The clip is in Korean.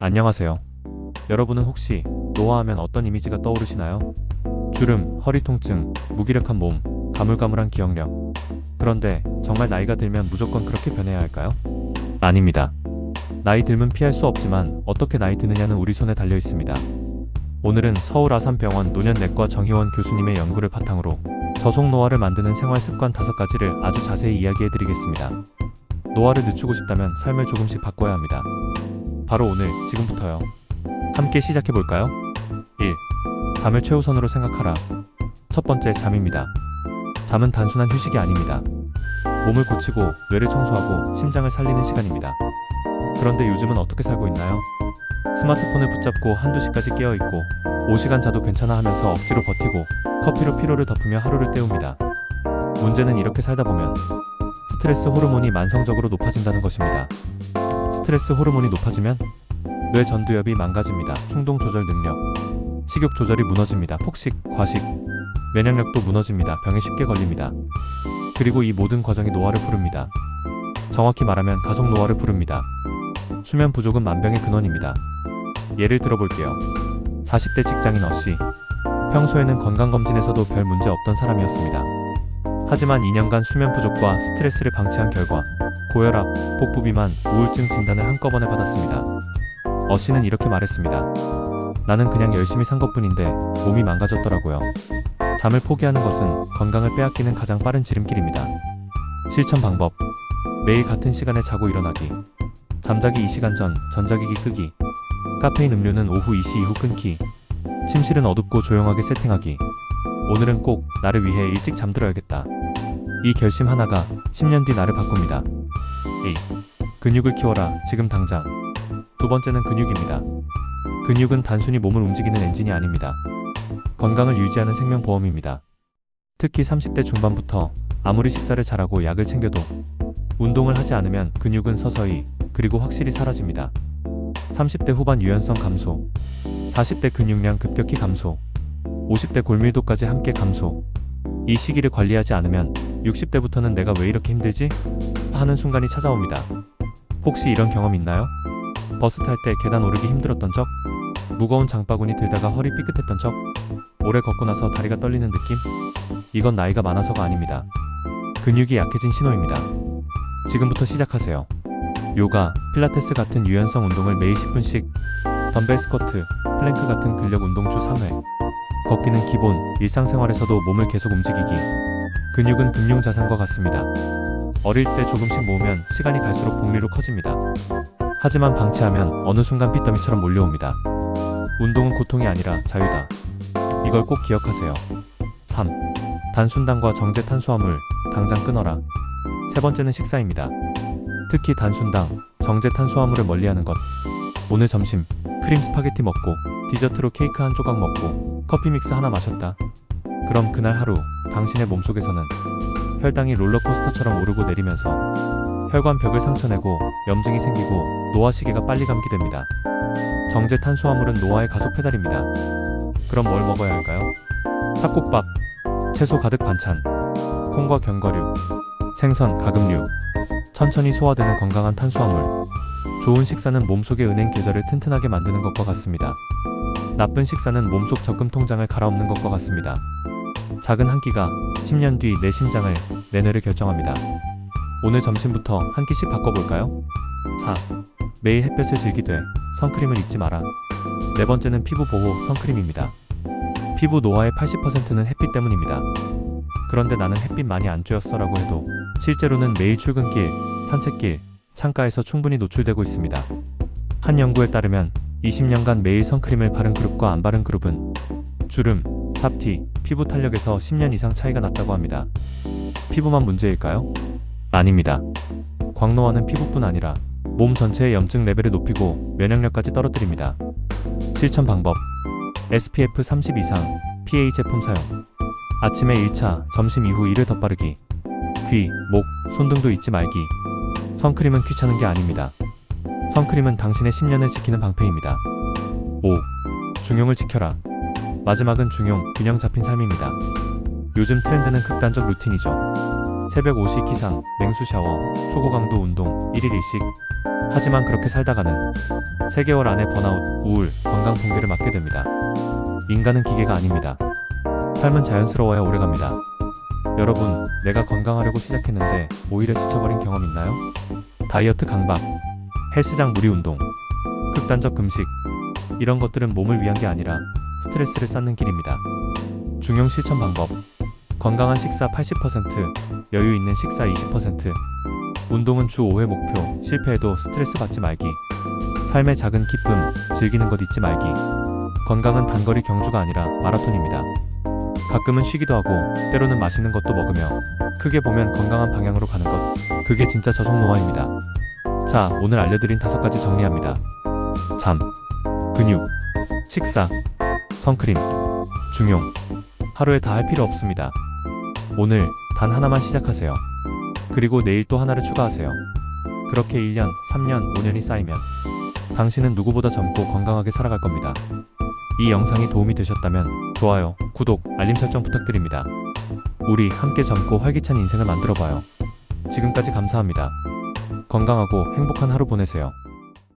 안녕하세요. 여러분은 혹시 노화하면 어떤 이미지가 떠오르시나요? 주름, 허리 통증, 무기력한 몸, 가물가물한 기억력. 그런데 정말 나이가 들면 무조건 그렇게 변해야 할까요? 아닙니다. 나이 들면 피할 수 없지만 어떻게 나이 드느냐는 우리 손에 달려 있습니다. 오늘은 서울 아산병원 노년내과 정희원 교수님의 연구를 바탕으로 저속 노화를 만드는 생활 습관 5가지를 아주 자세히 이야기해 드리겠습니다. 노화를 늦추고 싶다면 삶을 조금씩 바꿔야 합니다. 바로 오늘, 지금부터요. 함께 시작해 볼까요? 1. 잠을 최우선으로 생각하라. 첫 번째, 잠입니다. 잠은 단순한 휴식이 아닙니다. 몸을 고치고 뇌를 청소하고 심장을 살리는 시간입니다. 그런데 요즘은 어떻게 살고 있나요? 스마트폰을 붙잡고 한두 시까지 깨어있고 5시간 자도 괜찮아 하면서 억지로 버티고 커피로 피로를 덮으며 하루를 때웁니다. 문제는 이렇게 살다 보면 스트레스 호르몬이 만성적으로 높아진다는 것입니다. 스트레스 호르몬이 높아지면 뇌 전두엽이 망가집니다. 충동 조절 능력, 식욕 조절이 무너집니다. 폭식, 과식, 면역력도 무너집니다. 병에 쉽게 걸립니다. 그리고 이 모든 과정이 노화를 부릅니다. 정확히 말하면 가속 노화를 부릅니다. 수면 부족은 만병의 근원입니다. 예를 들어볼게요. 40대 직장인 어씨. 평소에는 건강검진에서도 별 문제 없던 사람이었습니다. 하지만 2년간 수면 부족과 스트레스를 방치한 결과 고혈압, 복부비만, 우울증 진단을 한꺼번에 받았습니다. 어씨는 이렇게 말했습니다. 나는 그냥 열심히 산 것뿐인데 몸이 망가졌더라고요. 잠을 포기하는 것은 건강을 빼앗기는 가장 빠른 지름길입니다. 실천 방법. 매일 같은 시간에 자고 일어나기. 잠자기 2시간 전 전자기기 끄기. 카페인 음료는 오후 2시 이후 끊기. 침실은 어둡고 조용하게 세팅하기. 오늘은 꼭 나를 위해 일찍 잠들어야겠다. 이 결심 하나가 10년 뒤 나를 바꿉니다. 2. 근육을 키워라, 지금 당장. 두 번째는 근육입니다. 근육은 단순히 몸을 움직이는 엔진이 아닙니다. 건강을 유지하는 생명보험입니다. 특히 30대 중반부터 아무리 식사를 잘하고 약을 챙겨도 운동을 하지 않으면 근육은 서서히 그리고 확실히 사라집니다. 30대 후반 유연성 감소, 40대 근육량 급격히 감소, 50대 골밀도까지 함께 감소. 이 시기를 관리하지 않으면 60대부터는 내가 왜 이렇게 힘들지? 하는 순간이 찾아옵니다. 혹시 이런 경험 있나요? 버스 탈 때 계단 오르기 힘들었던 적? 무거운 장바구니 들다가 허리 삐끗했던 적? 오래 걷고 나서 다리가 떨리는 느낌? 이건 나이가 많아서가 아닙니다. 근육이 약해진 신호입니다. 지금부터 시작하세요. 요가, 필라테스 같은 유연성 운동을 매일 10분씩, 덤벨 스쿼트, 플랭크 같은 근력 운동 주 3회. 걷기는 기본, 일상생활에서도 몸을 계속 움직이기. 근육은 금융 자산과 같습니다. 어릴 때 조금씩 모으면 시간이 갈수록 복리로 커집니다. 하지만 방치하면 어느 순간 빚더미처럼 몰려옵니다. 운동은 고통이 아니라 자유다. 이걸 꼭 기억하세요. 3. 단순당과 정제 탄수화물, 당장 끊어라. 세 번째는 식사입니다. 특히 단순당, 정제 탄수화물을 멀리하는 것. 오늘 점심 크림 스파게티 먹고 디저트로 케이크 한 조각 먹고 커피 믹스 하나 마셨다. 그럼 그날 하루 당신의 몸속에서는 혈당이 롤러코스터처럼 오르고 내리면서 혈관 벽을 상처내고 염증이 생기고 노화 시계가 빨리 감기됩니다. 정제 탄수화물은 노화의 가속 페달입니다. 그럼 뭘 먹어야 할까요? 삭국밥, 채소 가득 반찬, 콩과 견과류, 생선, 가금류. 천천히 소화되는 건강한 탄수화물. 좋은 식사는 몸속의 은행 계좌를 튼튼하게 만드는 것과 같습니다. 나쁜 식사는 몸속 적금 통장을 갈아엎는 것과 같습니다. 작은 한 끼가 10년 뒤 내 심장을, 내 뇌를 결정합니다. 오늘 점심부터 한 끼씩 바꿔볼까요? 4. 매일 햇볕을 즐기되 선크림을 잊지 마라. 네 번째는 피부 보호 선크림입니다. 피부 노화의 80%는 햇빛 때문입니다. 그런데 나는 햇빛 많이 안 쬐었어 라고 해도 실제로는 매일 출근길, 산책길, 창가에서 충분히 노출되고 있습니다. 한 연구에 따르면 20년간 매일 선크림을 바른 그룹과 안 바른 그룹은 주름, 잡티, 피부 탄력에서 10년 이상 차이가 났다고 합니다. 피부만 문제일까요? 아닙니다. 광노화는 피부뿐 아니라 몸 전체의 염증 레벨을 높이고 면역력까지 떨어뜨립니다. 실천 방법. SPF 30 이상 PA 제품 사용. 아침에 1차, 점심 이후 이를 덧바르기. 귀, 목, 손 등도 잊지 말기. 선크림은 귀찮은 게 아닙니다. 선크림은 당신의 10년을 지키는 방패입니다. 5. 중용을 지켜라. 마지막은 중용, 균형 잡힌 삶입니다. 요즘 트렌드는 극단적 루틴이죠. 새벽 5시 기상, 냉수 샤워, 초고강도 운동, 1일 1식. 하지만 그렇게 살다가는 3개월 안에 번아웃, 우울, 건강 붕괴를 맞게 됩니다. 인간은 기계가 아닙니다. 삶은 자연스러워야 오래갑니다. 여러분, 내가 건강하려고 시작했는데 오히려 지쳐버린 경험 있나요? 다이어트 강박, 헬스장 무리 운동, 극단적 금식, 이런 것들은 몸을 위한 게 아니라 스트레스를 쌓는 길입니다. 중용 실천 방법: 건강한 식사 80%, 여유 있는 식사 20%, 운동은 주 5회 목표, 실패해도 스트레스 받지 말기, 삶의 작은 기쁨, 즐기는 것 잊지 말기. 건강은 단거리 경주가 아니라 마라톤입니다. 가끔은 쉬기도 하고 때로는 맛있는 것도 먹으며 크게 보면 건강한 방향으로 가는 것, 그게 진짜 저속 노화입니다. 자, 오늘 알려드린 5가지 정리합니다. 잠, 근육, 식사, 선크림, 중용. 하루에 다 할 필요 없습니다. 오늘 단 하나만 시작하세요. 그리고 내일 또 하나를 추가하세요. 그렇게 1년, 3년, 5년이 쌓이면 당신은 누구보다 젊고 건강하게 살아갈 겁니다. 이 영상이 도움이 되셨다면 좋아요, 구독, 알림 설정 부탁드립니다. 우리 함께 젊고 활기찬 인생을 만들어봐요. 지금까지 감사합니다. 건강하고 행복한 하루 보내세요.